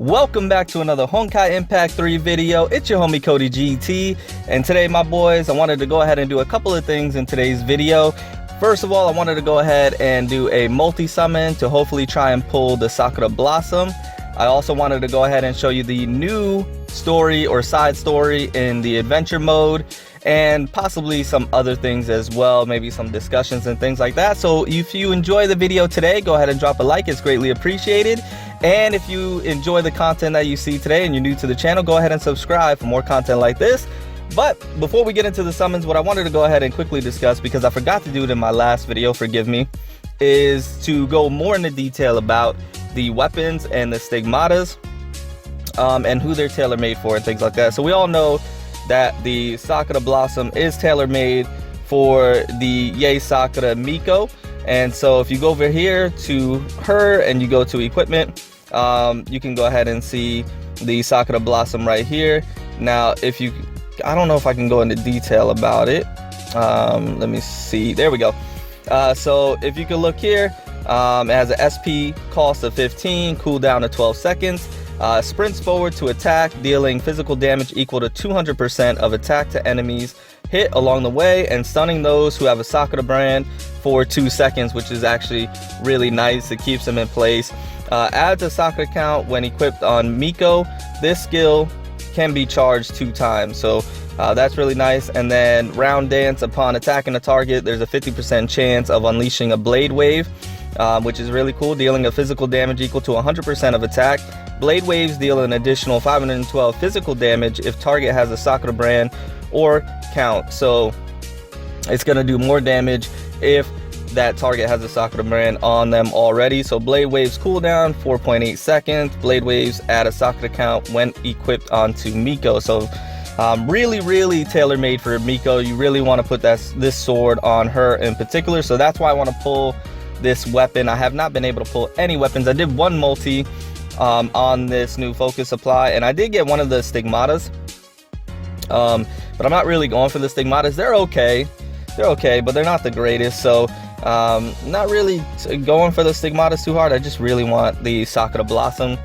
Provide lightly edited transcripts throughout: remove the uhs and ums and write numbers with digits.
Welcome back to another Honkai Impact 3 video. It's your homie Cody GT, and today, my boys, I wanted to go ahead and do a couple of things in today's video. First of all, I wanted to go ahead and do a multi-summon to hopefully try and pull the Sakura Blossom. I also wanted to go ahead and show you the new story or side story in the adventure mode, and possibly some other things as well, maybe some discussions and things like that. So if you enjoy the video today, go ahead and drop a like, it's greatly appreciated. And if you enjoy the content that you see today and you're new to the channel, go ahead and subscribe for more content like this. But before we get into the summons, what I wanted to go ahead and quickly discuss, because I forgot to do it in my last video, forgive me, is to go more into detail about the weapons and the stigmatas, and who they're tailor-made for and things like that. So we all know that the Sakura Blossom is tailor-made for the Yae Sakura Miko. And so if you go over here to her and you go to equipment, you can go ahead and see the Sakura Blossom right here. Now, if you, I don't know if I can go into detail about it. Let me see. There we go. So if you can look here, it has an SP cost of 15, cooldown of 12 seconds. Sprints forward to attack, dealing physical damage equal to 200% of attack to enemies hit along the way, and stunning those who have a Sakura brand for 2 seconds, which is actually really nice. It keeps them in place. Adds a Sakura count when equipped on Miko. This skill can be charged 2 times, so that's really nice. And then round dance, upon attacking a target, there's a 50% chance of unleashing a blade wave, which is really cool, dealing a physical damage equal to 100% of attack. Blade waves deal an additional 512 physical damage if target has a Sakura brand or count. So it's going to do more damage if that target has a Sakura brand on them already. So blade waves cooldown 4.8 seconds. Blade waves add a Sakura count when equipped onto Miko. So really tailor-made for Miko. You really want to put this sword on her in particular. So that's why I want to pull this weapon. I have not been able to pull any weapons. I did one multi on this new focus supply, and I did get one of the stigmatas, but I'm not really going for the stigmatas. They're okay, but they're not the greatest. So not really going for the stigmatas too hard. I just really want the Sakura Blossom.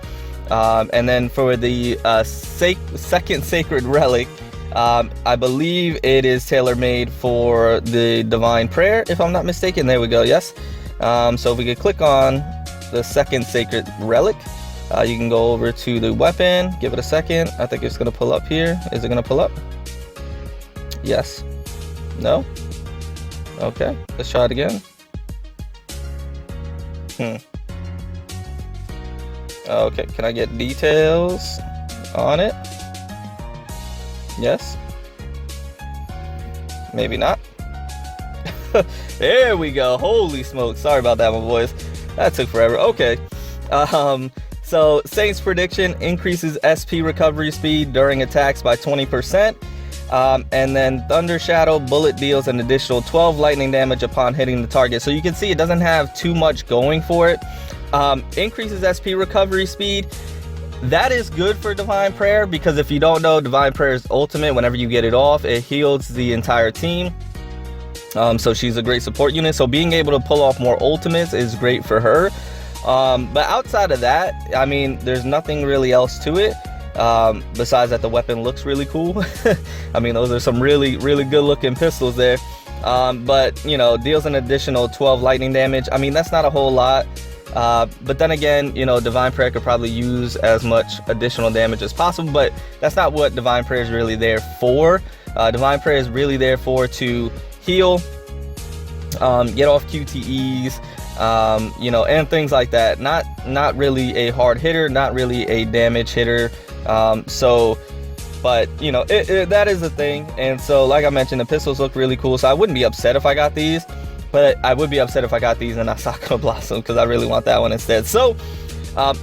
And then for the second sacred relic, I believe it is tailor-made for the divine prayer, if I'm not mistaken. There we go. Yes. So if we could click on the second sacred relic, you can go over to the weapon, give it a second. I think it's going to pull up here. Is it going to pull up? Yes. No? Okay, let's try it again. Okay, can I get details on it? Yes. Maybe not. There we go. Holy smoke. Sorry about that, my boys. That took forever. Okay. So Saint's prediction increases SP recovery speed during attacks by 20%. And then Thunder Shadow bullet deals an additional 12 lightning damage upon hitting the target. So you can see it doesn't have too much going for it. Increases SP recovery speed. That is good for Divine Prayer, because if you don't know, Divine Prayer's ultimate, whenever you get it off, it heals the entire team. So she's a great support unit. So being able to pull off more ultimates is great for her. But outside of that, I mean, there's nothing really else to it. Besides that the weapon looks really cool. I mean, those are some really good looking pistols there. But you know, deals an additional 12 lightning damage. I mean, that's not a whole lot. But then again, you know, Divine Prayer could probably use as much additional damage as possible, but that's not what Divine Prayer is really there for. Divine Prayer is really there for to heal, get off QTEs, you know, and things like that. Not really a hard hitter, not really a damage hitter. But you know, that is a thing. And so, like I mentioned, the pistols look really cool. So I wouldn't be upset if I got these, but I would be upset if I got these and not Sakura Blossom, because I really want that one instead. So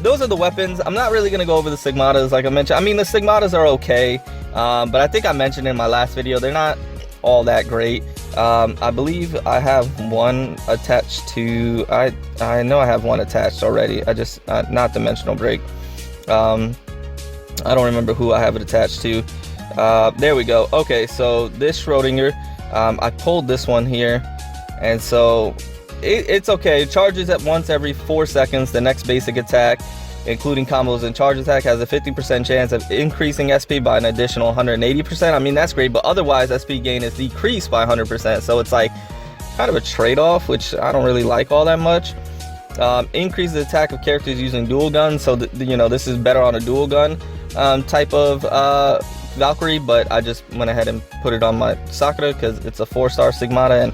those are the weapons. I'm not really gonna go over the stigmatas, like I mentioned. I mean, the stigmatas are okay, but I think I mentioned in my last video, they're not all that great. I believe I have one attached to, I know I have one attached already. I just not dimensional break. I don't remember who I have it attached to. There we go. Okay, so this Schrodinger, I pulled this one here, and so it's okay. It charges at once every 4 seconds, the next basic attack. including combos and charge attack, has a 50% chance of increasing SP by an additional 180%. I mean, that's great, but otherwise SP gain is decreased by 100%. So it's like kind of a trade-off, which I don't really like all that much. Increases the attack of characters using dual guns. So you know, this is better on a dual gun type of Valkyrie, but I just went ahead and put it on my Sakura because it's a 4-star Stigmata, and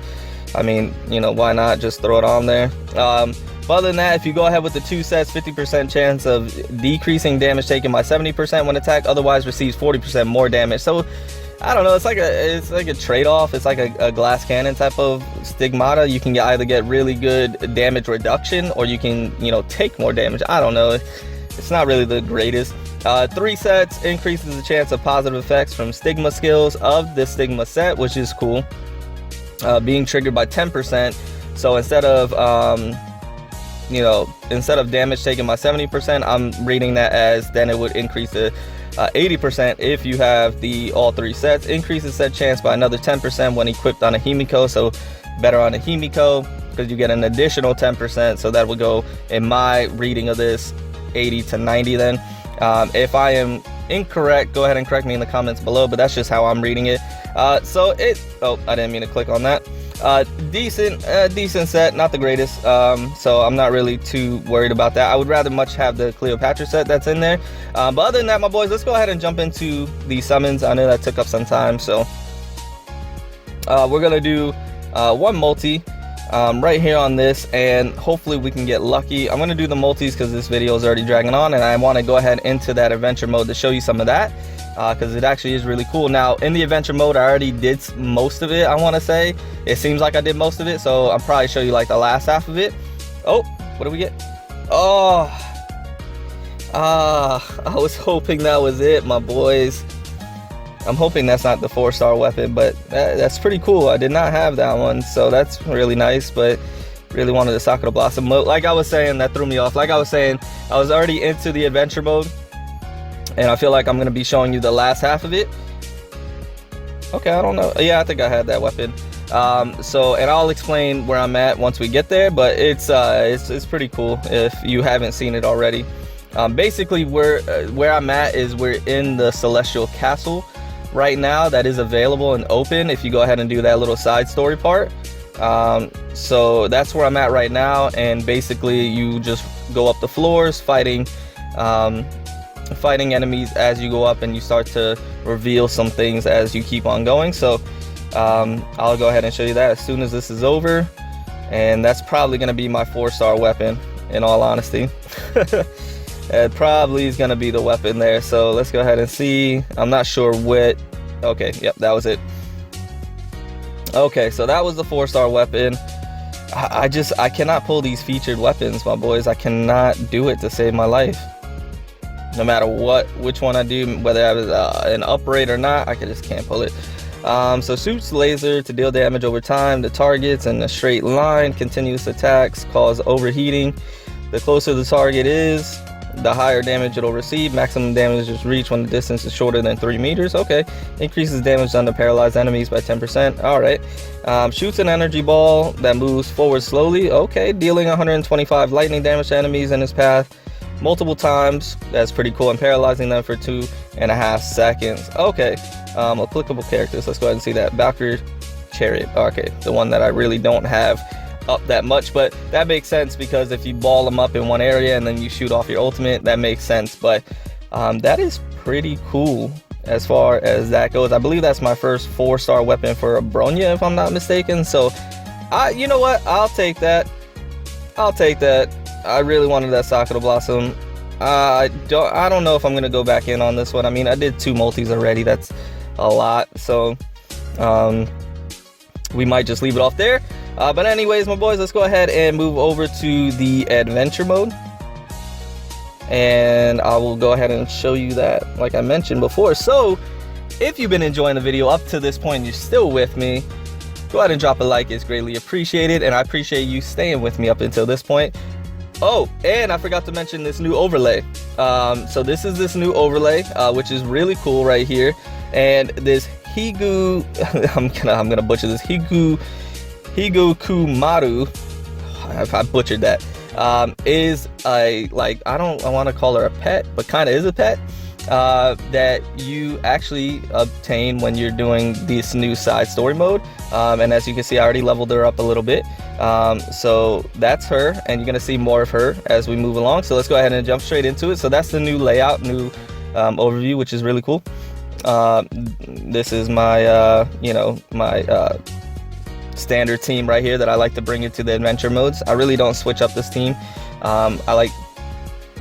I mean, you know, why not just throw it on there. But other than that, if you go ahead with the 2 sets, 50% chance of decreasing damage taken by 70% when attacked, otherwise receives 40% more damage. So I don't know, it's like a trade-off. It's like a glass cannon type of Stigmata. You can either get really good damage reduction, or you can, you know, take more damage. I don't know, it's not really the greatest. 3 sets increases the chance of positive effects from Stigma skills of the Stigma set, which is cool. Being triggered by 10%. So instead of you know, instead of damage taken by 70%, I'm reading that as then it would increase to 80% if you have the all 3 sets. Increases set chance by another 10% when equipped on a Himiko, so better on a Himiko because you get an additional 10%. So that would go, in my reading of this, 80 to 90 then. If I am incorrect, go ahead and correct me in the comments below, but that's just how I'm reading it. So it, oh, I didn't mean to click on that. Decent set, not the greatest, so I'm not really too worried about that. I would rather much have the Cleopatra set that's in there. But other than that, my boys, let's go ahead and jump into the summons. I know that took up some time, so we're gonna do 1 multi right here on this, and hopefully we can get lucky. I'm gonna do the multis because this video is already dragging on, and I want to go ahead into that adventure mode to show you some of that. Because it actually is really cool. Now, in the adventure mode, I already did most of it, I want to say. It seems like I did most of it, so I'll probably show you like the last half of it. Oh, what do we get? Oh, I was hoping that was it, my boys. I'm hoping that's not the 4-star weapon, but that's pretty cool. I did not have that one, so that's really nice, but really wanted the Sakura Blossom mode. Like I was saying, that threw me off. Like I was saying, I was already into the adventure mode, and I feel like I'm going to be showing you the last half of it. Okay, I don't know. Yeah, I think I had that weapon. So, and I'll explain where I'm at once we get there, but it's pretty cool if you haven't seen it already. Basically, where I'm at is we're in the Celestial Castle right now. That is available and open if you go ahead and do that little side story part. So that's where I'm at right now, and basically you just go up the floors fighting enemies as you go up, and you start to reveal some things as you keep on going. So I'll go ahead and show you that as soon as this is over, and that's probably going to be my 4-star weapon, in all honesty. It probably is going to be the weapon there, so let's go ahead and see. I'm not sure what. Okay, yep, that was it. Okay, so that was the 4-star weapon. I cannot pull these featured weapons, my boys. I cannot do it to save my life. No matter which one I do, whether I have an upgrade or not, I just can't pull it. So shoots laser to deal damage over time to targets in a straight line. Continuous attacks cause overheating. The closer the target is, the higher damage it'll receive. Maximum damage is reached when the distance is shorter than 3 meters. Okay. Increases damage done to paralyzed enemies by 10%. Alright. Shoots an energy ball that moves forward slowly. Okay. Dealing 125 lightning damage to enemies in its path multiple times. That's pretty cool. And paralyzing them for 2.5 seconds. Okay. Applicable characters. Let's go ahead and see that. Valkyrie Chariot. Okay. The one that I really don't have up that much, but that makes sense because if you ball them up in one area and then you shoot off your ultimate, that makes sense. But that is pretty cool as far as that goes. I believe that's my first 4-star weapon for a Bronya, if I'm not mistaken. So you know what, I'll take that. I really wanted that Sakura Blossom. I don't know if I'm gonna go back in on this one. I mean, I did 2 multis already. That's a lot, so we might just leave it off there. But anyways, my boys, let's go ahead and move over to the adventure mode, and I will go ahead and show you that like I mentioned before. So if you've been enjoying the video up to this point, you're still with me, go ahead and drop a like. It's greatly appreciated, and I appreciate you staying with me up until this point. Oh, and I forgot to mention this new overlay. So this is this new overlay, which is really cool right here. And this Higu, I'm gonna butcher this, Higu Kumaru. I butchered that. is a, like, I want to call her a pet, but kind of is a pet, that you actually obtain when you're doing this new side story mode. And as you can see, I already leveled her up a little bit. So that's her, and you're gonna see more of her as we move along. So let's go ahead and jump straight into it. So that's the new layout, new overview, which is really cool. This is my my standard team right here that I like to bring into the adventure modes. I really don't switch up this team. I like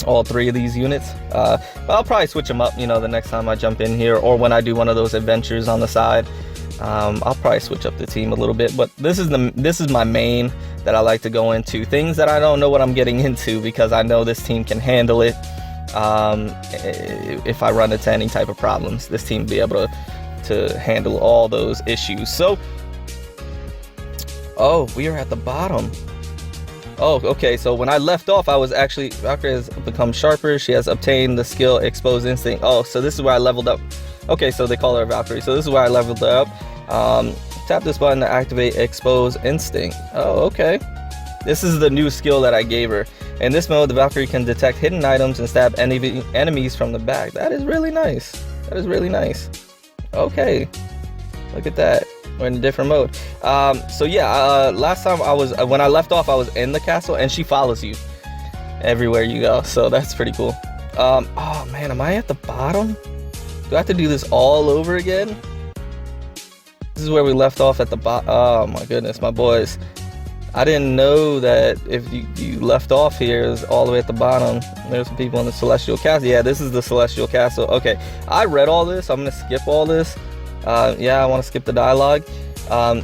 all three of these units, but I'll probably switch them up, you know, the next time I jump in here, or when I do one of those adventures on the side. I'll probably switch up the team a little bit, but this is my main that I like to go into. Things that I don't know what I'm getting into, because I know this team can handle it. If I run into any type of problems, this team will be able to handle all those issues. So, oh, we are at the bottom. Oh, okay, so when I left off, I was actually, Valkyrie has become sharper. She has obtained the skill Expose Instinct. Oh, so this is where I leveled up. Okay, so they call her Valkyrie. So this is where I leveled her up. Tap this button to activate Expose Instinct. Oh, okay. This is the new skill that I gave her. In this mode, the Valkyrie can detect hidden items and stab enemies from the back. That is really nice. That is really nice. Okay, look at that. We're in a different mode. So yeah, last time when I left off, I was in the castle, and she follows you everywhere you go. So that's pretty cool. Oh man, am I at the bottom? Do I have to do this all over again? This is where we left off at the bottom. Oh my goodness, my boys. I didn't know that if you left off here, it was all the way at the bottom. There's some people in the Celestial Castle. Yeah, this is the Celestial Castle. Okay, I read all this. I'm gonna skip all this. Yeah, I want to skip the dialogue.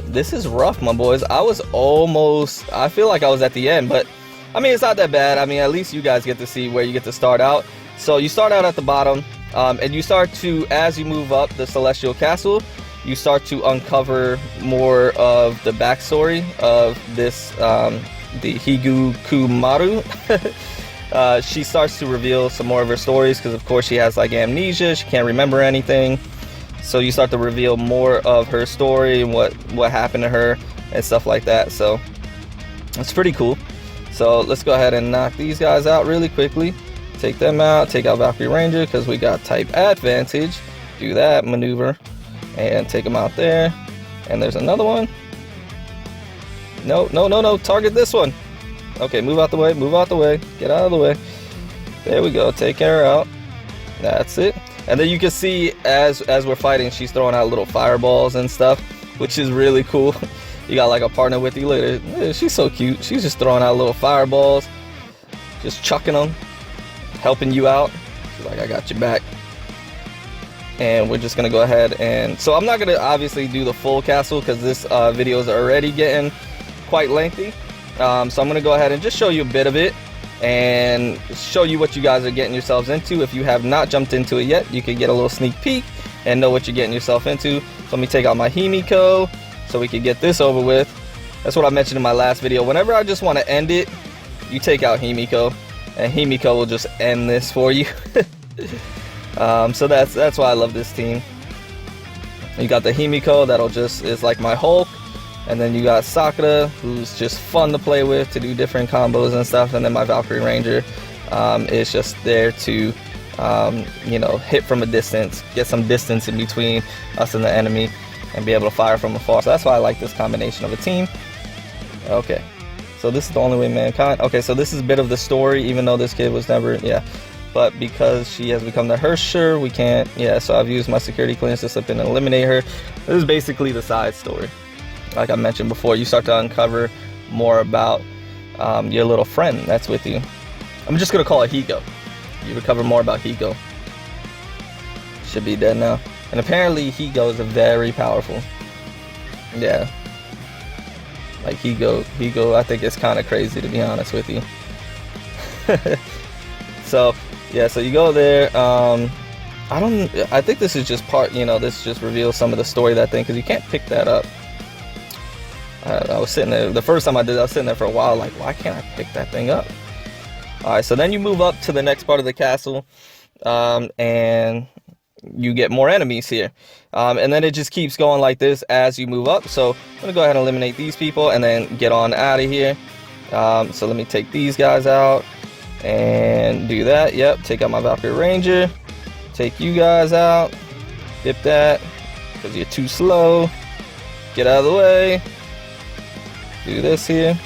This is rough, my boys. I feel like I was at the end, but I mean, it's not that bad. I mean, at least you guys get to see where you get to start out. So you start out at the bottom, and you start to, as you move up the Celestial Castle, you start to uncover more of the backstory of this, the Higukumaru. She starts to reveal some more of her stories, because of course she has like amnesia. She can't remember anything. So you start to reveal more of her story and what happened to her and stuff like that. So it's pretty cool. So let's go ahead and knock these guys out really quickly. Take them out. Take out Valkyrie Ranger, because we got type advantage. Do that maneuver and take them out there. And there's another one. No, no, no, no. Target this one. Okay, move out the way. Move out the way. Get out of the way. There we go. Take her out. That's it. And then you can see as we're fighting, she's throwing out little fireballs and stuff, which is really cool. You got like a partner with you later. She's so cute. She's just throwing out little fireballs, just chucking them, helping you out. She's like, I got your back. And we're just gonna go ahead and, so I'm not gonna obviously do the full castle, because this video is already getting quite lengthy. So I'm gonna go ahead and just show you a bit of it, and show you what you guys are getting yourselves into. If you have not jumped into it yet, you can get a little sneak peek and know what you're getting yourself into. So let me take out my Himiko so we can get this over with. That's what I mentioned in my last video. Whenever I just want to end it, you take out Himiko, and Himiko will just end this for you. So that's why I love this team. You got the Himiko that'll just is like my Hulk. And then you got Sakura, who's just fun to play with, to do different combos and stuff. And then my Valkyrie Ranger is just there to, you know, hit from a distance, get some distance in between us and the enemy, and be able to fire from afar. So that's why I like this combination of a team. Okay, so this is the only way mankind. Okay, so this is a bit of the story, even though this kid was never, yeah. But because she has become the Hersher, we can't, yeah, so I've used my security clearance to slip in and eliminate her. This is basically the side story. Like I mentioned before, you start to uncover more about your little friend that's with you. I'm just gonna call it Higo. You recover more about Higo. Should be dead now. And apparently Higo is very powerful. Yeah. Like Higo, I think it's kind of crazy, to be honest with you. So yeah, so you go there. I think this is just part, you know, this just reveals some of the story of that thing, because you can't pick that up. I was sitting there, the first time I did, I was sitting there for a while like, why can't I pick that thing up? Alright, so then you move up to the next part of the castle, and you get more enemies here. And then it just keeps going like this as you move up. So I'm going to go ahead and eliminate these people and then get on out of here. So let me take these guys out and do that. Yep, take out my Valkyrie Ranger. Take you guys out. Dip that because you're too slow. Get out of the way. Do this here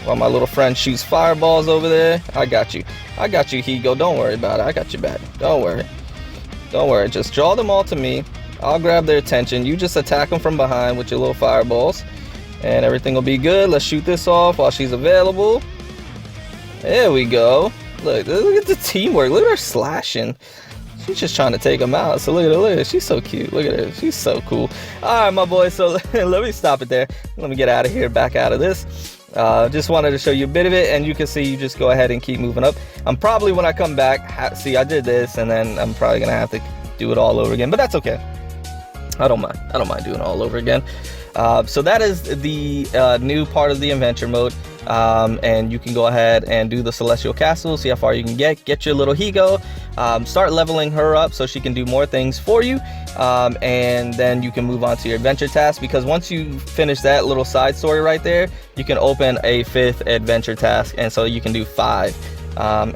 while my little friend shoots fireballs over there. I got you. I got you, Higo. Don't worry about it. I got you back. Don't worry. Don't worry. Just draw them all to me. I'll grab their attention. You just attack them from behind with your little fireballs, and everything will be good. Let's shoot this off while she's available. There we go. Look at the teamwork. Look at her slashing. She's just trying to take them out. So look at her. Look at her. She's so cute. Look at her. She's so cool. All right, my boy. So let me stop it there. Let me get out of here. Back out of this. Just wanted to show you a bit of it, and you can see you just go ahead and keep moving up. I'm probably, when I come back, see, I did this, and then I'm probably gonna have to do it all over again, but that's okay. I don't mind doing it all over again. So that is the new part of the adventure mode, and you can go ahead and do the Celestial Castle, see how far you can get your little Higo, start leveling her up so she can do more things for you, and then you can move on to your adventure task, because once you finish that little side story right there, you can open a 5th adventure task, and so you can do 5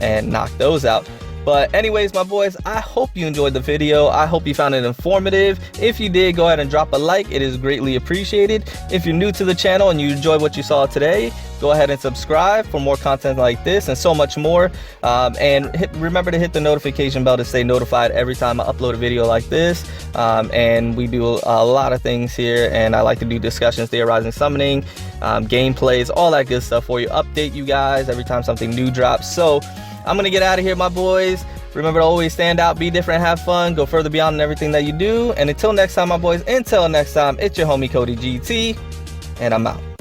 and knock those out. But anyways, my boys, I hope you enjoyed the video. I hope you found it informative. If you did, go ahead and drop a like. It is greatly appreciated. If you're new to the channel and you enjoyed what you saw today, go ahead and subscribe for more content like this and so much more. And remember to hit the notification bell to stay notified every time I upload a video like this. And we do a lot of things here, and I like to do discussions, theorizing, summoning, gameplays, all that good stuff for you. Update you guys every time something new drops. So I'm gonna get out of here, my boys. Remember to always stand out, be different, have fun, go further beyond in everything that you do. And until next time, my boys, until next time, it's your homie Cody GT, and I'm out.